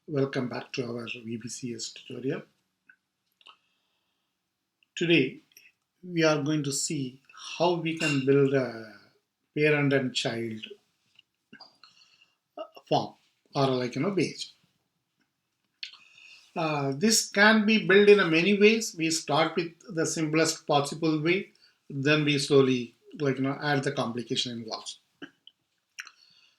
Welcome back to our VBCS tutorial. Today we are going to see how we can build a parent and child form or page. This can be built in a many ways. We start with the simplest possible way, then we slowly add the complication involved.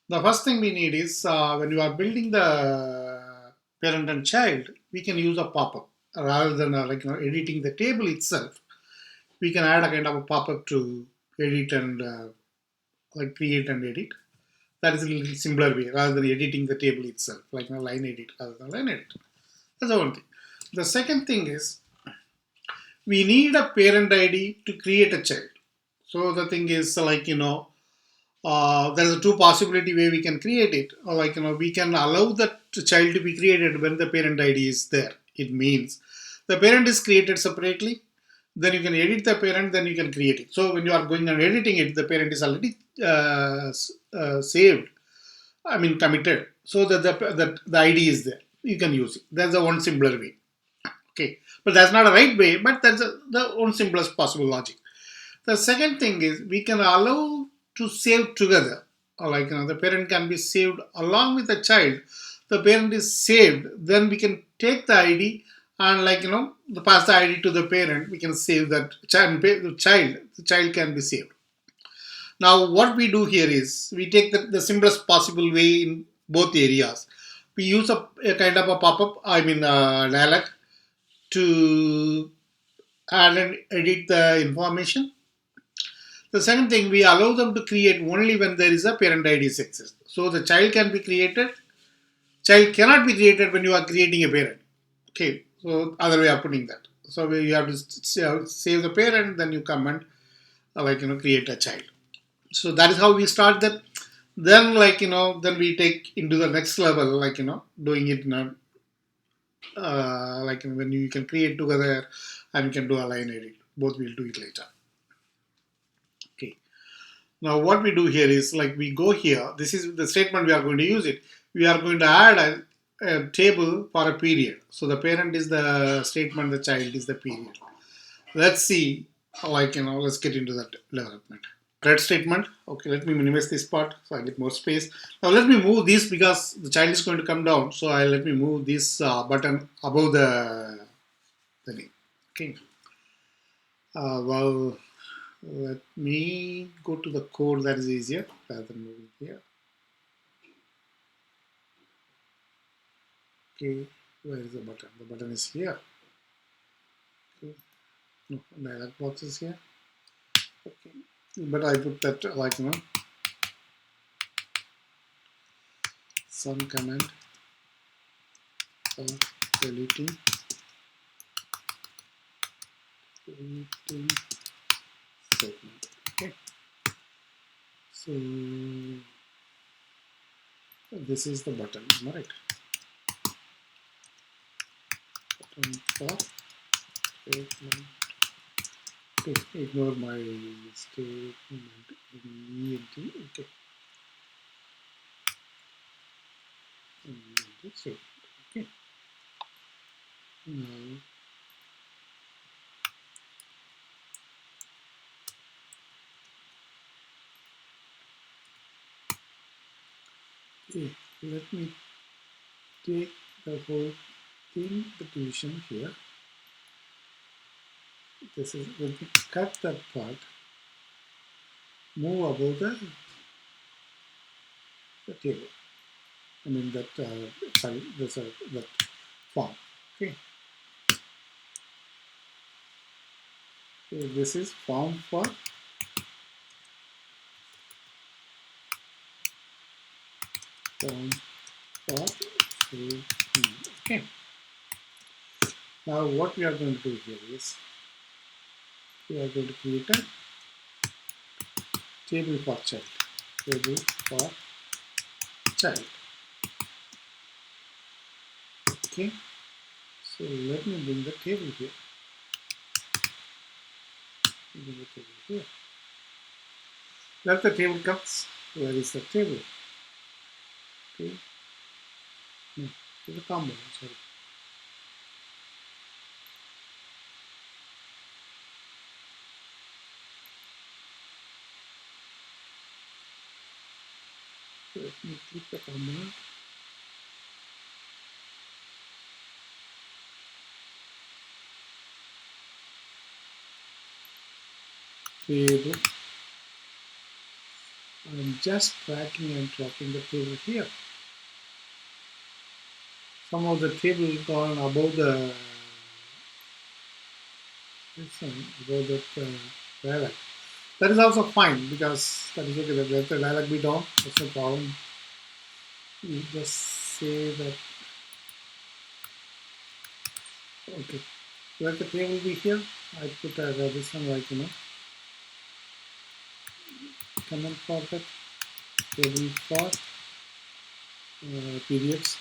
The first thing we need is when you are building the parent and child, we can use a pop-up rather than editing the table itself. We can add a kind of a pop-up to edit and create and edit. That is a little simpler way rather than editing the table itself, like a line edit rather than line edit. That's the one thing. The second thing is we need a parent ID to create a child. So the thing is there's a two possibility way we can create it. Or we can allow that child to be created when the parent ID is there. It means the parent is created separately, then you can edit the parent, then you can create it. So when you are going and editing it, the parent is already saved, I mean committed, so that the ID is there. You can use it. That's the one simpler way. Okay, but that's not a right way, but that's the one simplest possible logic. The second thing is we can allow to save together. Or the parent can be saved along with the child. The parent is saved, then we can take the ID and pass the ID to the parent. We can save that child. The child can be saved. Now what we do here is we take the simplest possible way in both areas. We use a kind of a pop-up, I mean dialog to add and edit the information. The second thing, we allow them to create only when there is a parent ID exists. So the child can be created. Child cannot be created when you are creating a parent. Okay, so other way of putting that. So you have to save the parent, then you come and create a child. So that is how we start that. Then then we take into the next level, doing it in a, when you can create together and you can do a line edit. Both we'll do it later. Okay. Now what we do here is we go here. This is the statement we are going to use it. We are going to add a table for a period. So the parent is the statement, the child is the period. Let's see, let's get into that development. Thread statement. Okay, let me minimize this part so I get more space. Now let me move this because the child is going to come down. So I let me move this button above the name. Okay. Well, let me go to the code. That is easier rather than moving here. Okay, where is the button? The button is here. Okay. No, dialog box is here. Okay, but I put that some command for deleting segment. Okay, so this is the button, right? Button for statement. Okay, ignore my statement in ENT. Okay. Okay. Now okay, let me take the whole thing, the division here. This is, let me cut that part, move above the table. I mean that, sorry, that form. Okay. So this is form for okay. Now what we are going to do here is we are going to create a table for child. Table for child. Okay. So let me bring the table here. Bring the table here. Let the table comes. Where is the table? Okay. No. It's a combo. Sorry. Let me click the combo. Table. I'm just tracking and dropping the table here. Some of the table gone above the above that dialog. That is also fine because that is okay. Let the dialog be down. That's no problem. You just say that okay. Let the table be here. I put this one like comment for that table for periods.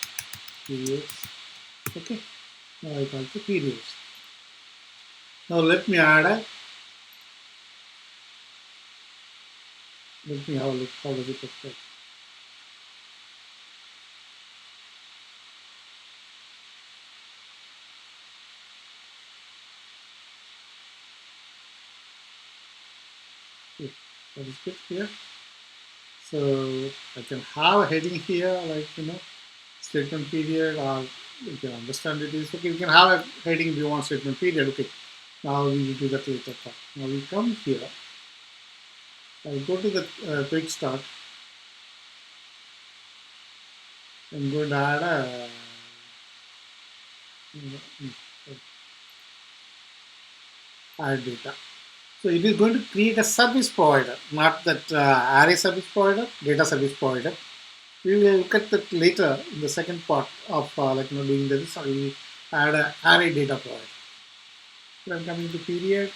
Okay. Now I call it periods. Now let me add a. Let me have a look. How does it look like? Okay. That is good here. So I can have a heading here, like statement period, or you can understand it is okay. You can have a heading if you want statement period. Okay. Now we will do that later part. Now we come here. I'll go to the quick start. I'm going to add a add data. So it is going to create a service provider, not that array service provider, data service provider. We will look at that later in the second part of doing this. So we will add an array data provider. So I'm coming to period.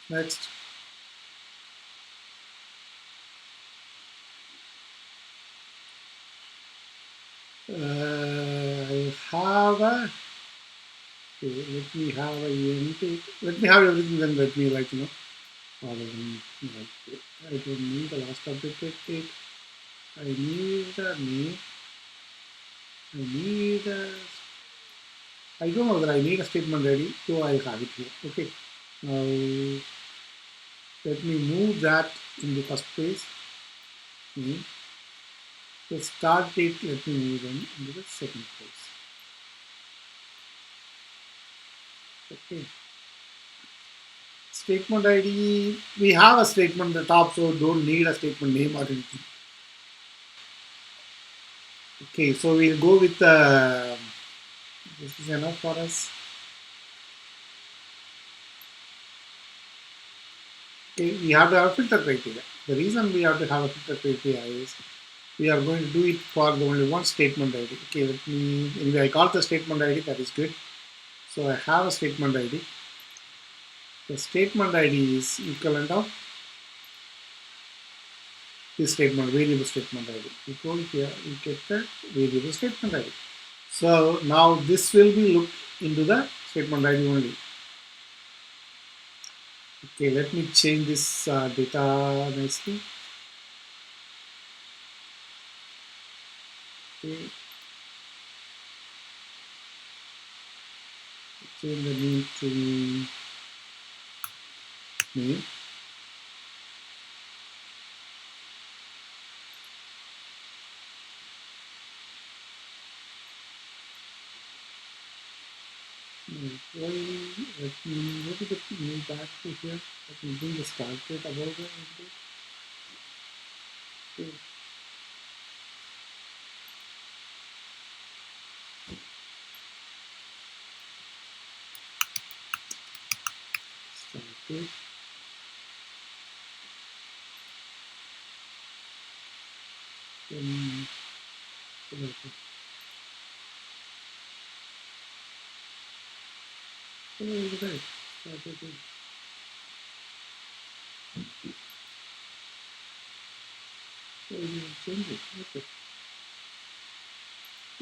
Next. I have a. Okay, let me have a unit. Let me have everything. Then let me rather than I don't need the last updated date. I need the name. I need a. I don't know whether I need a statement ready, so I have it here. Okay. Now let me move that in the first place. The start date, let me move them into the second place. Okay. Statement ID, we have a statement at the top, so don't need a statement name or anything. Okay, so we'll go with this is enough for us. Okay, we have to have a filter criteria. The reason we have to have a filter criteria is we are going to do it for the only one statement ID. Okay, let me, anyway, I call the statement ID, that is good. So I have a statement ID. The statement ID is equivalent of this statement, variable statement ID. We go here, we get the variable statement ID. So now this will be looked into the statement ID only. Okay, let me change this data nicely. Okay. Change the name to name. Let me go to the new back to here. Let me bring the start date above the okay. Start date. Then okay. So look at that. Start date. So you change it. Okay.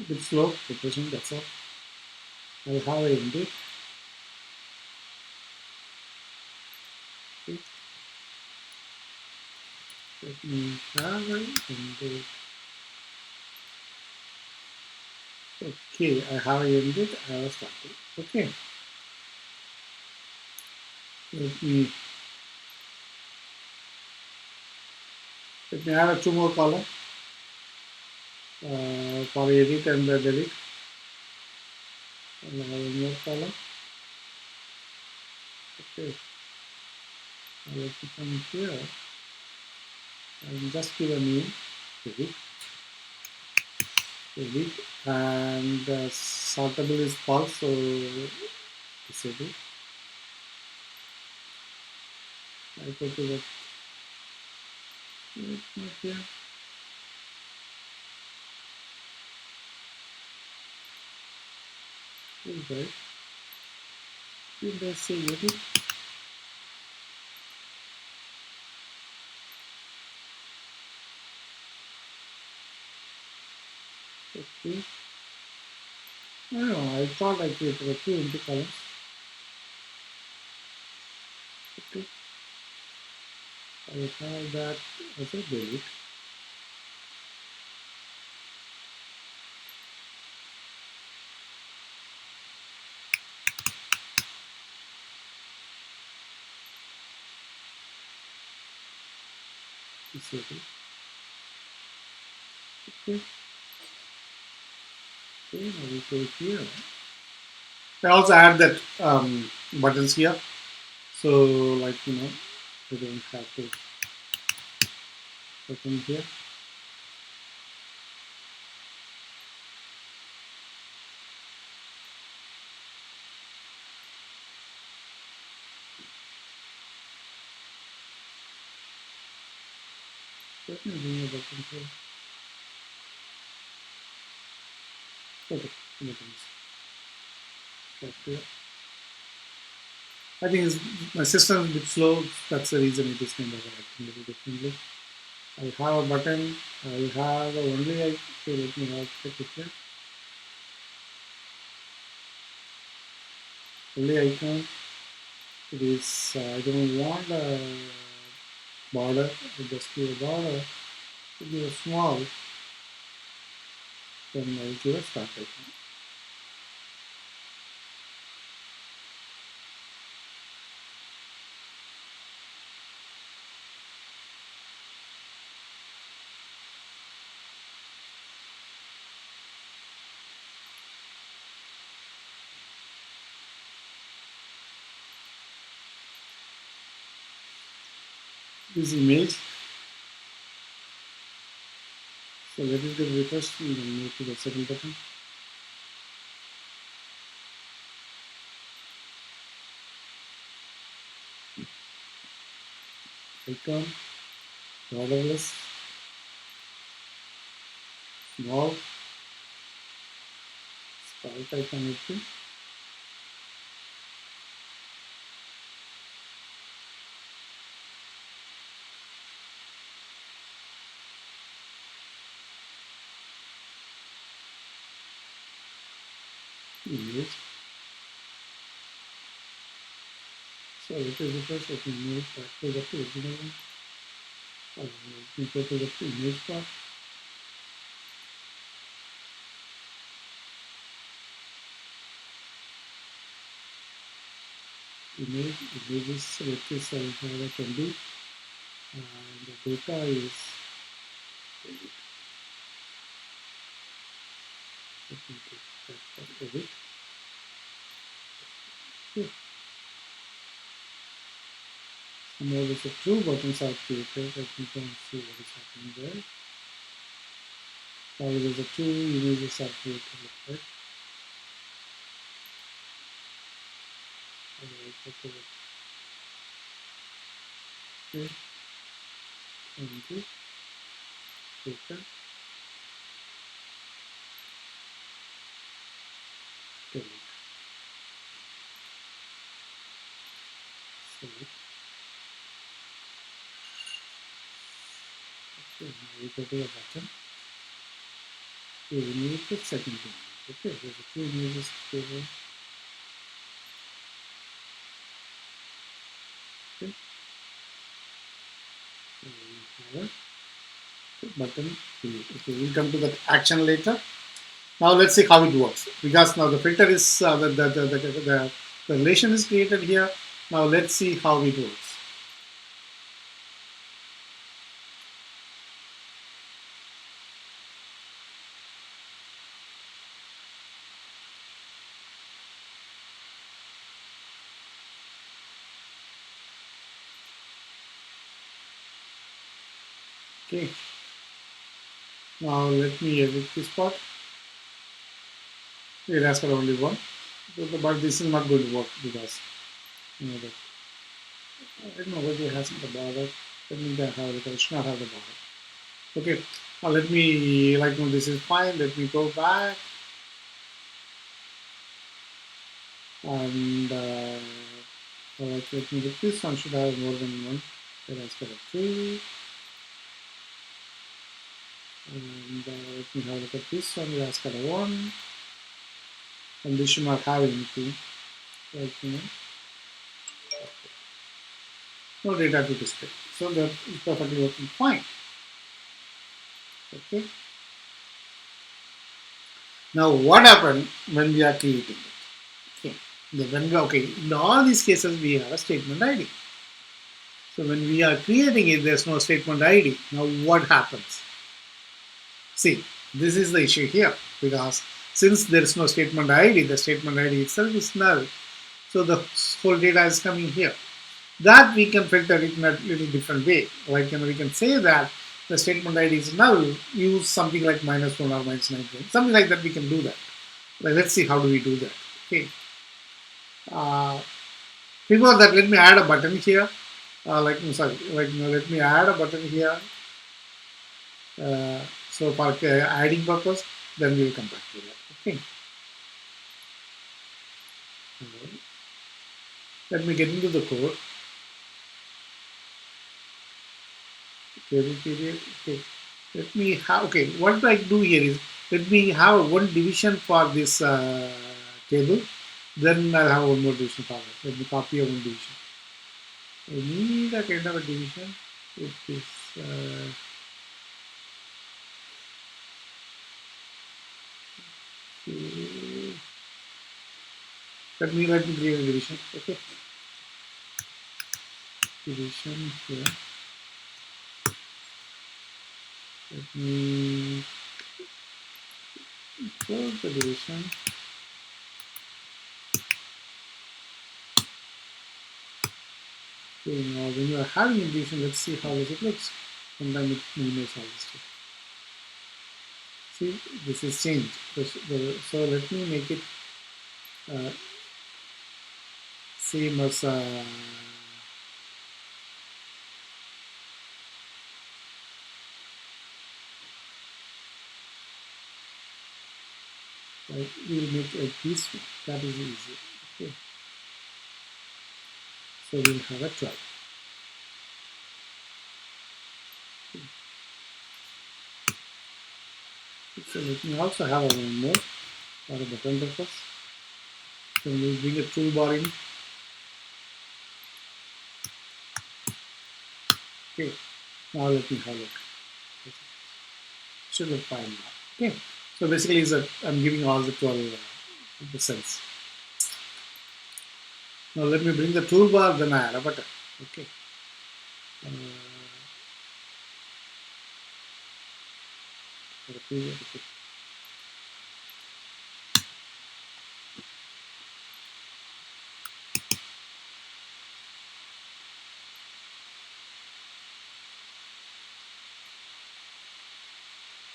A bit slow, preparation, that's all. I'll have a end date. Okay. Let me have it. Okay, I have ended. I have started. Okay, let me add two more column for edit and delete. And I have one more column. Okay, now let me come here and just give a name. Edit, and sortable is false, so disable. I go to the here. Is right. Did I say edit? Okay. No, I thought I created a two empty columns. Okay. I will have that as a delete. Disable. Okay. Okay, now we go here. I also add that buttons here. So like we don't have to put in here. Let me bring a button here. Okay, buttons. Back here. I think my system is a bit slow. That's the reason it is kind of acting a little differently. I have a button. I have only okay, let me have check it here. Only icon. It is. I don't want a border. I just give a border. To give a small. Then I'll give a start icon. This image. So let it get refreshed and then move to the second button. Icon, borderless, small, start icon open. Image. So let it refresh. Let me move back to the original one. Let me go to the image part. Images, let this I have a 20, and the data is let me take that for edit. Okay. And now there's a two buttons are created. Let me go and see what is happening there. Now there's a two images are created, right? Okay. And the data. Delete. Select. Okay, now we go to the button. We remove the second image. Okay, there's a two images together. Okay. So we button create. Okay, we'll come to that action later. Now let's see how it works, because now the filter is the relation is created here. Now let's see how it works. Okay, now let me edit this part. It has got only one, but this is not going to work because that I don't know whether it has the border. Let me have it. It should not have the border. Okay, now let me this is fine. Let me go back and let me look. This one should have more than one. It has got a two. And let me have a look at this one. It has got a one. And this should not have anything. No data to display. So that is perfectly working fine. Okay. Now what happened when we are creating it? Okay. In all these cases we have a statement ID. So when we are creating it, there's no statement ID. Now what happens? See, this is the issue here, because since there is no statement ID, the statement ID itself is null. So the whole data is coming here. That we can filter it in a little different way. We can say that the statement ID is null, use something like -1 or -19, something like that. We can do that. Let's see how do we do that. Okay. Before that, let me add a button here. Let me add a button here. So for adding purpose, then we will come back to that. Okay. Let me get into the code. Table period. Okay. Let me have. Okay. What I do here is let me have one division for this table. Then I'll have one more division for that. Let me copy a one division. I need a kind of a division with this. Okay. Let me create a division. Okay. Division here. Let me close the division. Okay, now when you are having a division, let's see how it looks. Sometimes it minimize all this stuff. See, this is changed. So let me make it same as we'll make this one. That is easy. Okay. So we'll have a 12. Okay. So let me also have one more for a button purpose. So we'll bring a toolbar in. Okay. Now let me have a look. Should look fine now. Okay. So basically, I'm giving all the 12 cells. Now let me bring the toolbar, then I add a button. Okay. Okay.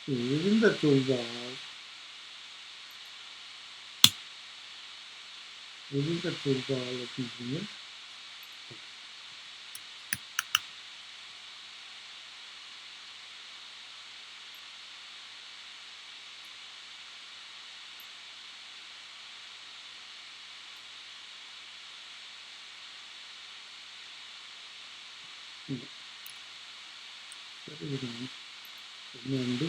Within the toolbar, let me bring it. Let me undo.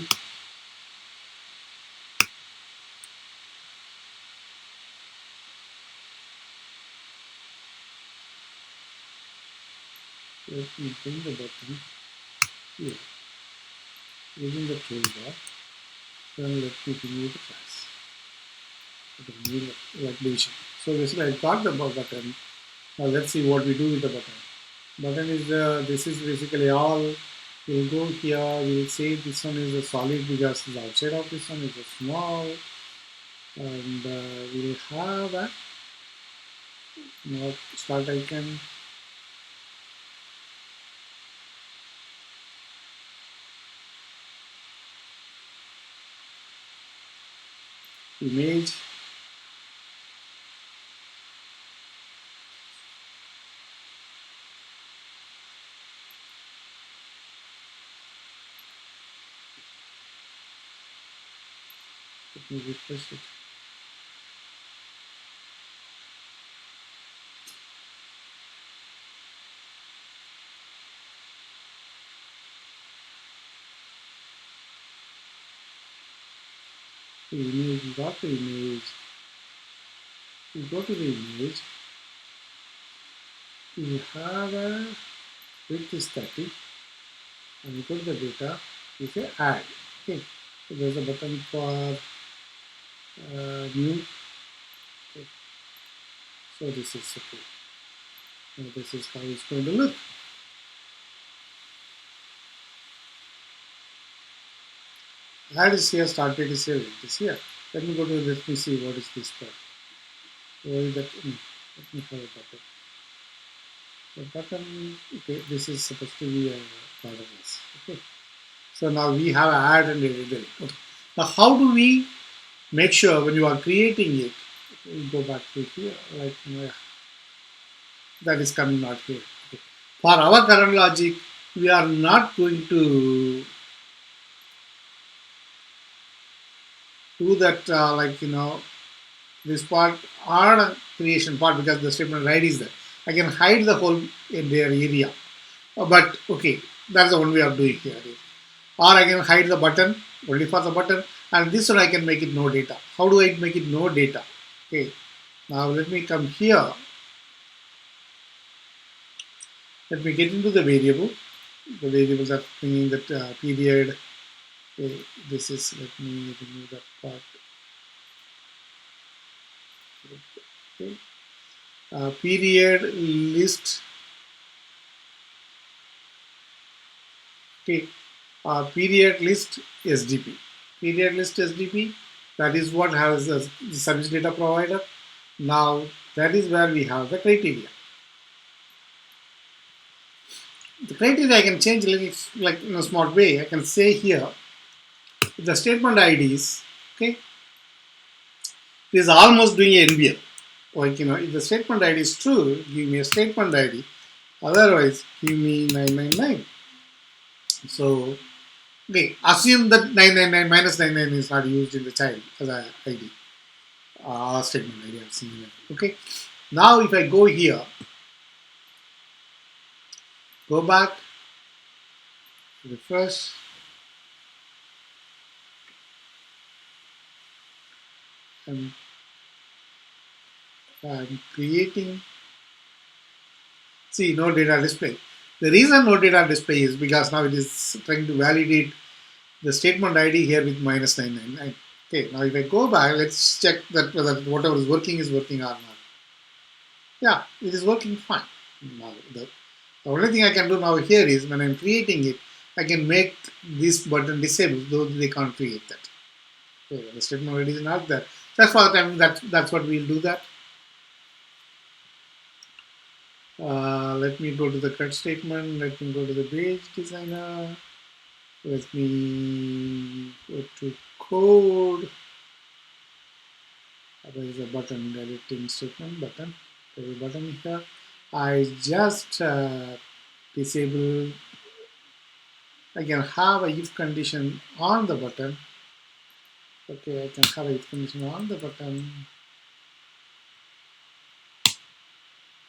Let me bring the button. here using the toolbar. Then let me remove the class. Remove like division. So basically I got the button. Now let's see what we do with the button. Button is the, this is basically all. We'll go here, we'll say this one is a solid because the outside of this one is a small, and we'll have a start icon, image, let me refresh it. The image, we got the image, we go to the image, we have a width is 30, and we go to the data, we say add. Okay, so there's a button for new. Okay. So this is okay. Now this is how it's going to look. Add is here, start date is here, it is here. Let me go to, let me see what is this part. Where is that? Let me have a button. The button, okay, this is supposed to be a part of this. Okay. So now we have add and edit. Okay. Now how do we make sure when you are creating it, we go back to here, like that is coming out here. Okay. For our current logic, we are not going to do that like this part or creation part because the statement right is there. I can hide the whole entire area. But okay, that's the one way of doing here. Or I can hide the button only for the button, and this one I can make it no data. How do I make it no data? Okay, now let me come here. Let me get into the variable. The variables are bringing that period. Okay, this is, let me remove that part. Okay. Period list. Okay, period list SDP. Period list SDP. That is what has the service data provider. Now that is where we have the criteria. The criteria I can change a little, like in a smart way. I can say here the statement IDs. Okay, it is almost doing a NBL. Like if the statement ID is true, give me a statement ID. Otherwise, give me 999. So okay, assume that 999 minus 99 is not used in the child as a ID. Statement ID or something like that. Okay. Now if I go here, go back, refresh, and I'm creating. See, no data display. The reason no data display is because now it is trying to validate the statement ID here with minus 999. Okay, now if I go back, let's check that whether whatever is working or not. Yeah, it is working fine. Now, the only thing I can do now here is when I'm creating it, I can make this button disabled, though they can't create that. Okay, the statement already is not there. That's for the time that's what we'll do that. Let me go to the cut statement. Let me go to the page designer. Let me go to code. There is a button, editing statement button. There is a button here. I just disable. I can have a if condition on the button. Okay, I can have a if condition on the button.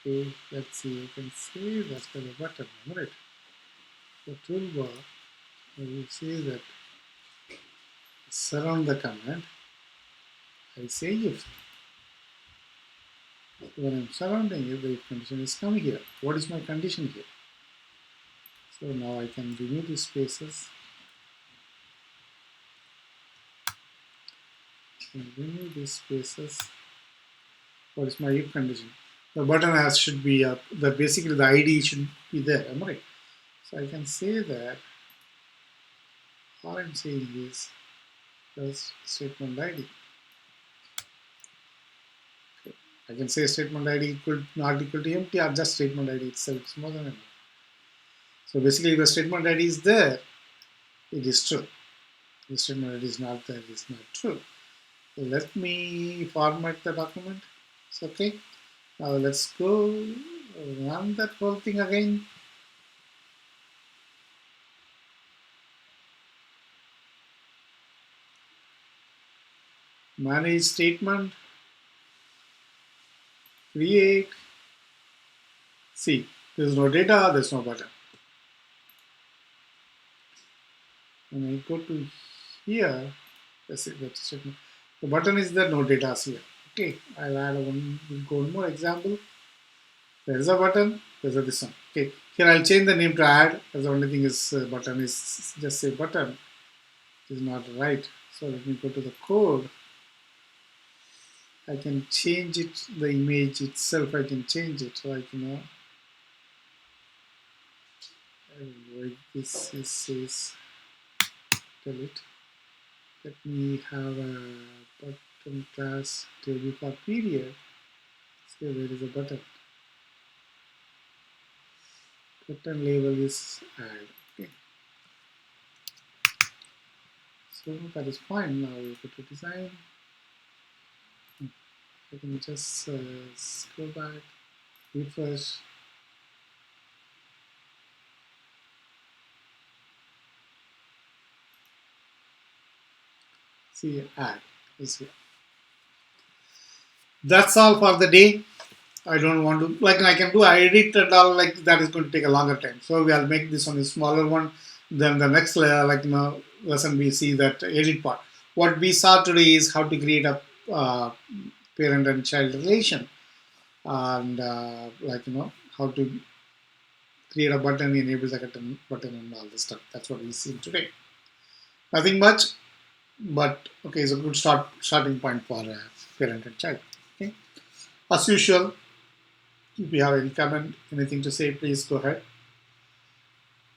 Okay, let's see. I can say that's the button, right? The toolbar. I will say that surround the command. I say if. When I'm surrounding it, the if condition is coming here. What is my condition here? So now I can remove these spaces. Remove these spaces. What is my if condition? The button has should be up. The basically the ID should be there. Am I right? So I can say that all I'm saying is just statement ID. Okay. I can say statement ID equal not equal to empty or just statement ID itself is more than enough. So basically, if the statement ID is there, it is true. The statement ID is not there, it is not true. So let me format the document. It's okay. Now let's go run that whole thing again. Manage statement, create. See, there's no data, there's no button. When I go to here, let's see that statement. The button is there, no data is here. Okay, I'll add one more example. There's a button, there's a this one. Okay, here I'll change the name to add. As the only thing is button is just say button. It is not right. So let me go to the code. I can change it, the image itself, I can change it. So I can write this is tell it. Let me have a button class table for period. So where is the button? Button label is add. Okay. So that is fine. Now we go to design. I can just go back, refresh. See, add is here. That's all for the day. I don't want to like I can do edit and all like that is going to take a longer time. So we'll make this one a smaller one. Then the next lesson we see that edit part. What we saw today is how to create a parent and child relation, and how to create a button, enable the button, and all this stuff. That's what we see today. Nothing much, but okay, it's a good starting point for parent and child. Okay, as usual. If you have any comment, anything to say, please go ahead.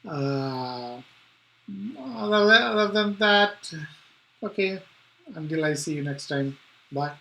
Uh, other than that, okay, until I see you next time, bye.